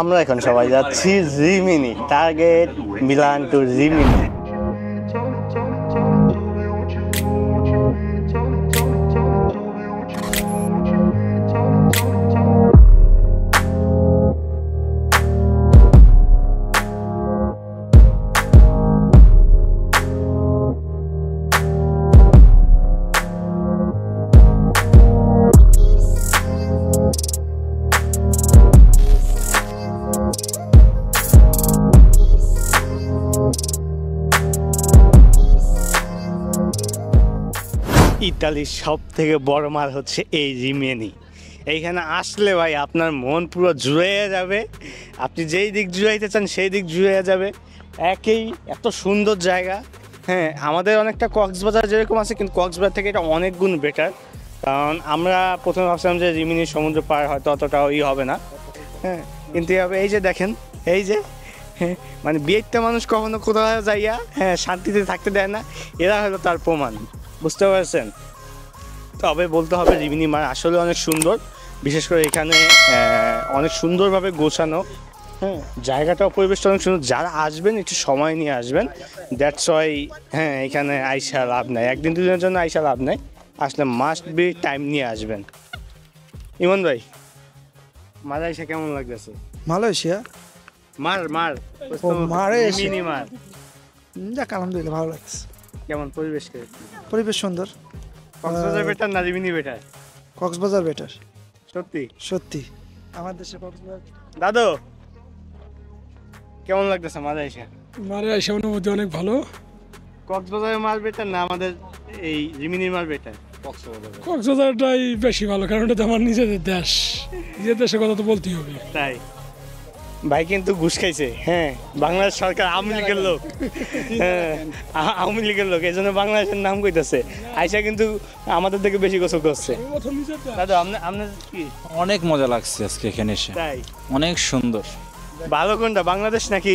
আমরা এখন সবাই যাচ্ছি Rimini, target Milan to Rimini. ইতালির সব থেকে বড় মাল হচ্ছে এই রিমিনি। এইখানে আসলে ভাই আপনার মন পুরো জুড়ে যাবে, আপনি যেই দিক জুড়াইতে চান সেই দিক জুড়ে যাবে। এত সুন্দর জায়গা। হ্যাঁ, আমাদের অনেকটা কক্সবাজার যেরকম আছে, কিন্তু কক্সবাজার থেকে এটা অনেক গুণ বেটার। কারণ আমরা প্রথমে ভাবছিলাম যে রিমিনির সমুদ্র পার হয়তো অতটাও হবে না। হ্যাঁ, কিন্তু এই যে দেখেন, এই যে মানে বিয়েতে মানুষ কখনো কোথাও যাইয়া শান্তিতে থাকতে দেয় না, এরা হলো তার প্রমাণ। বুঝতে পারছেন? তবে বলতে হবে রিমিনি মার আসলে অনেক সুন্দর, বিশেষ করে এখানে অনেক সুন্দরভাবে গোছানো। হ্যাঁ, জায়গাটাও পরিবেশটা অনেক সুন্দর। যারা আসবেন একটু সময় নিয়ে আসবেন, দ্যাটস ওয়াই। হ্যাঁ, এখানে আইসা লাভ নাই, একদিন দুদিনের জন্য আইসা লাভ নাই, আসলে মাস্ট বি টাইম নিয়ে আসবেন। ইমন ভাই, মালয়েশিয়া কেমন লাগতেছে? মালয়েশিয়া রিমিনি মার যাক, আলহামদুলিল্লাহ ভালো লাগছে। কেমন পরিবেশ? পরিবেশ সুন্দর। কক্সবাজার বেটার না রিমিনি বেটার? কক্সবাজার বেটার। সত্যি সত্যি আমার দেশে কক্সবাজার। দাদু, কেমন লাগতেছে মালয়েশিয়া? মালয়েশিয়া অনুভূতি অনেক ভালো। কক্সবাজারের মাল বেটার না আমাদের এই রিমিনির মাল বেটার? কক্সবাজারটাই বেশি ভালো, কারণ এটা তো আমার নিজেদের দেশ, নিজের দেশের কথা তো বলতেই হবে। তাই ভাই কিন্তু ঘুষ খাইছে। হ্যাঁ, বাংলাদেশ সরকার আওয়ামী লীগের লোক। হ্যাঁ, আওয়ামী লীগের লোক, এই জন্য বাংলাদেশের নাম কইতেছে। আইসা কিন্তু আমাদের থেকে বেশি গোসল করছে। দাদা, আপনার কি অনেক মজা লাগছে আজকে এখানে এসে। তাই অনেক সুন্দর। ভালো কোনটা, বাংলাদেশ নাকি?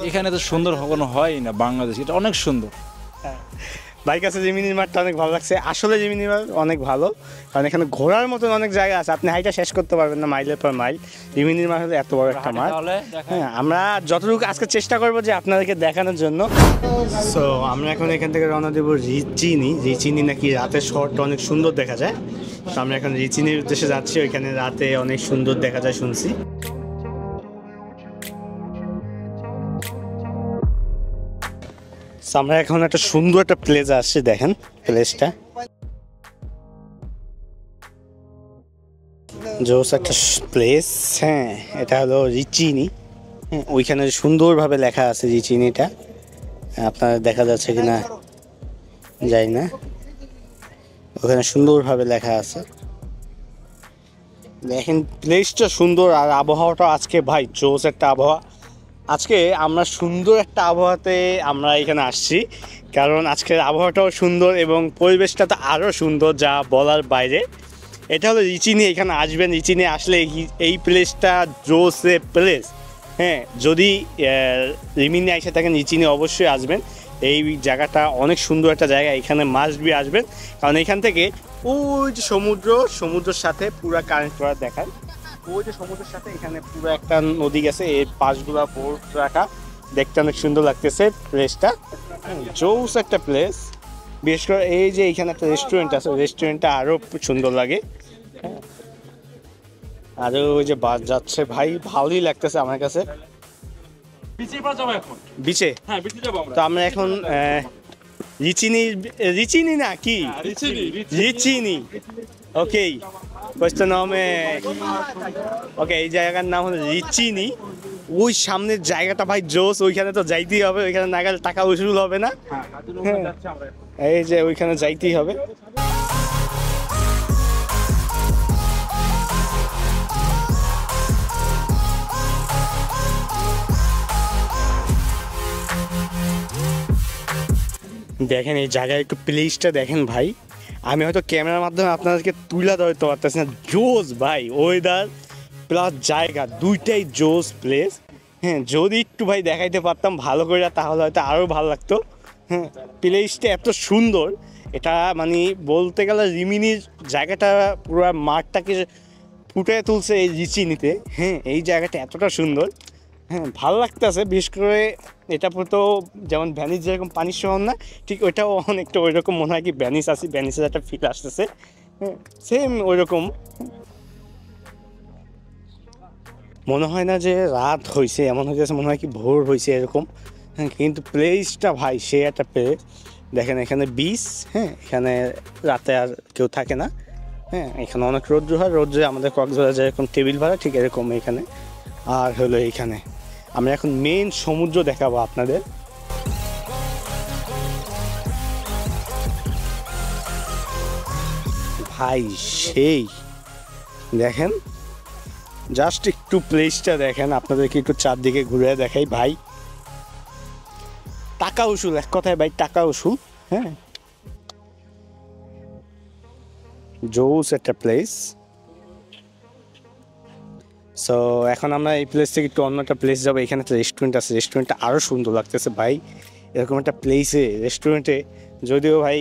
এখানে তো সুন্দর কখনো হয় না, বাংলাদেশ এটা অনেক সুন্দর। ভাই কাছে রিমিনির মাঠটা অনেক ভালো লাগছে। আসলে রিমিনির মাঠ অনেক ভালো, কারণ এখানে ঘোরার মতন অনেক জায়গা আছে, আপনি হাইটা শেষ করতে পারবেন না মাইলের পর মাইল। রিমিনির মাঠ হলো এত বড় একটা মাঠ। হ্যাঁ, আমরা যতটুকু আজকে চেষ্টা করবো যে আপনাদেরকে দেখানোর জন্য। সো আমরা এখন এখান থেকে রওনা দেবো রিচিনি নাকি রাতের শহরটা অনেক সুন্দর দেখা যায়। তো আমরা এখন রিচিনির উদ্দেশ্যে যাচ্ছি, ওইখানে রাতে অনেক সুন্দর দেখা যায় শুনছি। আমরা এখন একটা সুন্দর একটা প্লেস আসছি, দেখেন প্লেসটা জোস একটা প্লেস। হ্যাঁ, এটা হলো রিচিনি। হ্যাঁ, ওইখানে সুন্দরভাবে লেখা আছে রিচিনিটা, আপনার দেখা যাচ্ছে কিনা যাই না, ওখানে সুন্দরভাবে লেখা আছে। দেখেন প্লেসটা সুন্দর, আর আবহাওয়াটা আজকে ভাই জোস একটা আবহাওয়া। আজকে আমরা সুন্দর একটা আবহাওয়াতে আমরা এখানে আসছি, কারণ আজকের আবহাওয়াটাও সুন্দর এবং পরিবেশটা তো আরও সুন্দর, যা বলার বাইরে। এটা হলো রিচিনি। এখানে আসবেন, রিচিনি আসলে এই প্লেসটা জোসে প্লেস। হ্যাঁ, যদি রিমিনি আইসা থাকেন রিচিনি অবশ্যই আসবেন। এই জায়গাটা অনেক সুন্দর একটা জায়গা, এখানে মাস্ট বি আসবেন, কারণ এখান থেকে ওই যে সমুদ্রের সাথে পুরো কানেক্ট করা দেখায়। ওই যে সমুদ্রের সাথে এখানে পুরো একটা নদী গেছে, এর পাশগুলা বোর্ড রাখা, দেখতে অনেক সুন্দর লাগতেছে প্লেসটা। জোস একটা প্লেস। বিশেষ করে এই যে এখানে একটা রেস্টুরেন্ট আছে, রেস্টুরেন্টটা আরও সুন্দর লাগে। আরও ওই যে বাস যাচ্ছে, ভাই ভালোই লাগতেছে আমার কাছে। বিচে তো আমরা এখন রিচিনি না কি রিচিনি। ওকে, questo nome ওকে, এই জায়গার নাম হলো রিচিনি। ওই সামনের জায়গাটা ভাই জোস, ওইখানে তো যাইতেই হবে, ওইখানে না গেলে টাকা উসুল হবে না। এই যে ওইখানে যাইতেই হবে। দেখেন এই জায়গায় একটু প্লেসটা দেখেন ভাই, আমি হয়তো ক্যামেরার মাধ্যমে আপনাদেরকে তুলে ধরতে পারতেছি না। জোস ভাই, ওয়েদার প্লাস জায়গা দুইটাই জোস প্লেস। হ্যাঁ, যদি একটু ভাই দেখাইতে পারতাম ভালো করে, তাহলে হয়তো আরও ভালো লাগতো। হ্যাঁ, প্লেসটা এত সুন্দর, এটা মানে বলতে গেলে রিমিনির জায়গাটা পুরো মাঠটাকে ফুটে তুলছে এই চিনিতে। হ্যাঁ, এই জায়গাটা এতটা সুন্দর, হ্যাঁ ভালো লাগতেছে। বিশেষ করে এটা তো যেমন ভ্যানিস যেরকম পানির শহর না, ঠিক ওইটাও অনেকটা ওই রকম মনে হয় কি ভ্যানিস আছে, ভ্যানিসের একটা ফিল আসতেছে। হ্যাঁ, সেম ওই রকম মনে হয় না যে রাত হয়েছে, এমন হয়েছে মনে হয় কি ভোর হয়েছে এরকম। হ্যাঁ, কিন্তু প্লেসটা ভাই সে একটা প্লেস। দেখেন এখানে বিচ, হ্যাঁ এখানে রাতে আর কেউ থাকে না। হ্যাঁ, এখানে অনেক রৌদ্র হয়, রৌদ্রে আমাদের কক্সবাজার যেরকম টেবিল ভাড়া ঠিক এরকম এখানে। আর হলো এইখানে আমরা এখন মেইন সমুদ্র দেখাবো আপনাদের। ভাই সেই দেখেন, জাস্ট একটু প্লেসটা দেখেন, আপনাদেরকে একটু চারদিকে ঘুরে দেখাই ভাই। টাকা উসুল, এক কথায় ভাই টাকা উসুল। হ্যাঁ, জোস একটা প্লেস। সো এখন আমরা এই প্লেস থেকে একটু অন্য একটা প্লেস যাবো। এখানে একটা রেস্টুরেন্ট আছে, রেস্টুরেন্টটা আরও সুন্দর লাগতেছে ভাই। এরকম একটা প্লেসে রেস্টুরেন্টে, যদিও ভাই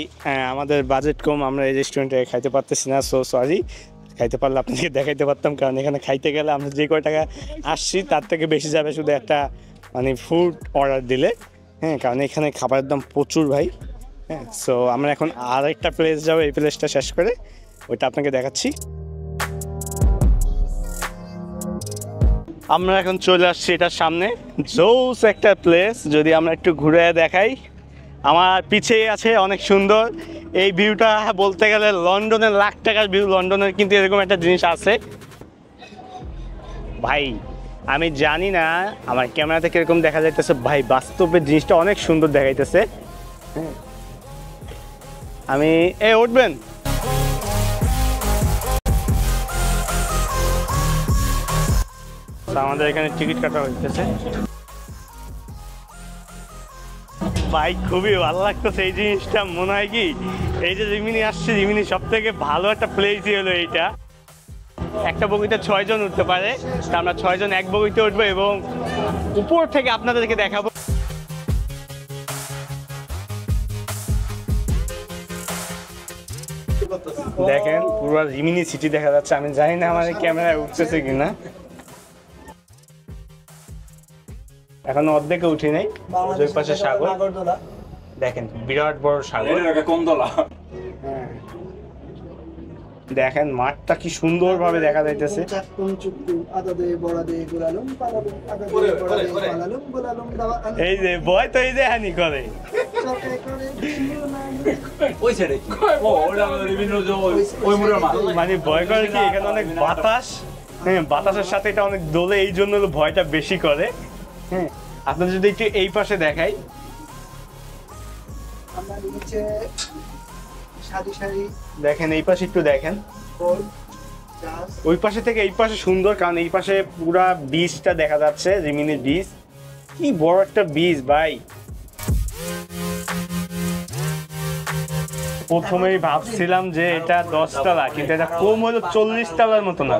আমাদের বাজেট কম, আমরা এই রেস্টুরেন্টে খাইতে পারতেছি না, সো সরি। খাইতে পারলে আপনাদেরকে দেখাইতে পারতাম, কারণ এখানে খাইতে গেলে আমরা যে কয় টাকা আসছি তার থেকে বেশি যাবে শুধু একটা মানে ফুড অর্ডার দিলে। হ্যাঁ, কারণ এখানে খাবারের দাম প্রচুর ভাই। হ্যাঁ, সো আমরা এখন আর একটা প্লেস যাবো, এই প্লেসটা শেষ করে ওইটা আপনাকে দেখাচ্ছি। আমরা এখন চলে আসছি এটার সামনে, জোস একটা প্লেস। যদি আমরা একটু ঘুরে দেখাই, আমার পিছেই আছে অনেক সুন্দর এই ভিউটা। বলতে গেলে লন্ডনের লাখ টাকার ভিউ, লন্ডনের কিন্তু এরকম একটা জিনিস আছে ভাই। আমি জানি না আমার ক্যামেরাতে কিরকম দেখা যাইতেছে ভাই, বাস্তবে জিনিসটা অনেক সুন্দর দেখাইতেছে। আমি উঠবেন আমাদের এখানে টিকিট কাটা হইতেছে ভাই। খুবই ভালো লাগতেছে এই জিনিসটা। মনে হয় কি এই যে রিমিনি আসছে, রিমিনি সব থেকে ভালো একটা প্লেসই হলো এইটা। একটা বগিতে 6 জন উঠতে পারে, তা আমরা 6 জন এক বগিতে উঠবো এবং উপর থেকে আপনাদেরকে দেখাবো। দেখেন পুরো রিমিনি সিটি দেখা যাচ্ছে। আমি জানি না আমার ক্যামেরায় উঠতেছে কিনা, এখন অর্ধেকে উঠি নাই। ওই পাশে সাগর দেখেন, বিরাট বড় সাগর। দেখেন মাঠটা কি সুন্দর ভাবে দেখা যাইতেছে। এই যে ভয় তো এই যে হানি করে, মানে ভয় করে কি এখানে অনেক বাতাস। হ্যাঁ, বাতাসের সাথে এটা অনেক দোলে, এই জন্য ভয়টা বেশি করে। হ্যাঁ, আপনাদের যদি একটু এই পাশে দেখাই, দেখেন এই পাশে একটু দেখেন, ওই পাশে থেকে এই পাশে সুন্দর, কারণ এই পাশে পুরা বিচটা দেখা যাচ্ছে, রিমিনি বিচ। কি বড় একটা বিচ ভাই। প্রথমেই ভাবছিলাম যে এটা 10 তলা, কিন্তু এটা কম হলো 40 তলার মতো না,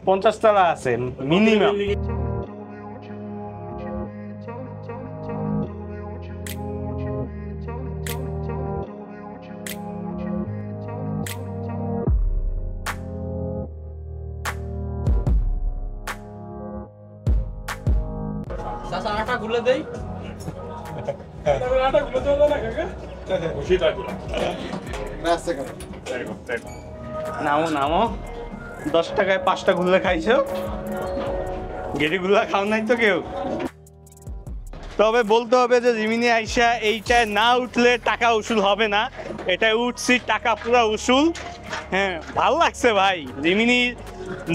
50 তলা আছে মিনিমাম। নামো নামো, 10 টাকায় 5টা গুল্লা খাইছো, গেটি গুল্লা খাও নাই তো কেউ। তবে বলতে হবে যে রিমিনি আইসা এইটায় না উঠলে টাকা উসুল হবে না, এটায় উঠছি টাকা পুরো উসুল। হ্যাঁ, ভালো লাগছে ভাই। রিমিনির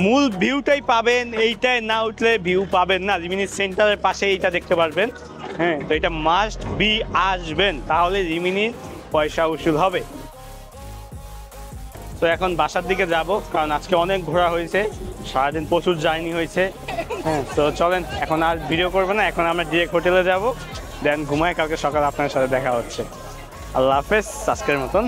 মূল ভিউটাই পাবেন, এইটায় না উঠলে ভিউ পাবেন না। রিমিনির সেন্টারের পাশে এইটা দেখতে পারবেন। হ্যাঁ, তো এটা মাস্ট বি আসবেন, তাহলে রিমিনির পয়সা উসুল হবে। তো এখন বাসার দিকে যাব, কারণ আজকে অনেক ঘোরা হয়েছে, সারাদিন প্রচুর জার্নি হয়েছে। হ্যাঁ, তো চলেন এখন আর ভিডিও করবো না, এখন আমরা ডিরেক্ট হোটেলে যাব, দেন ঘুমায়, কালকে সকালে আপনার সাথে দেখা হচ্ছে। আল্লাহ হাফেজ আজকের মতন।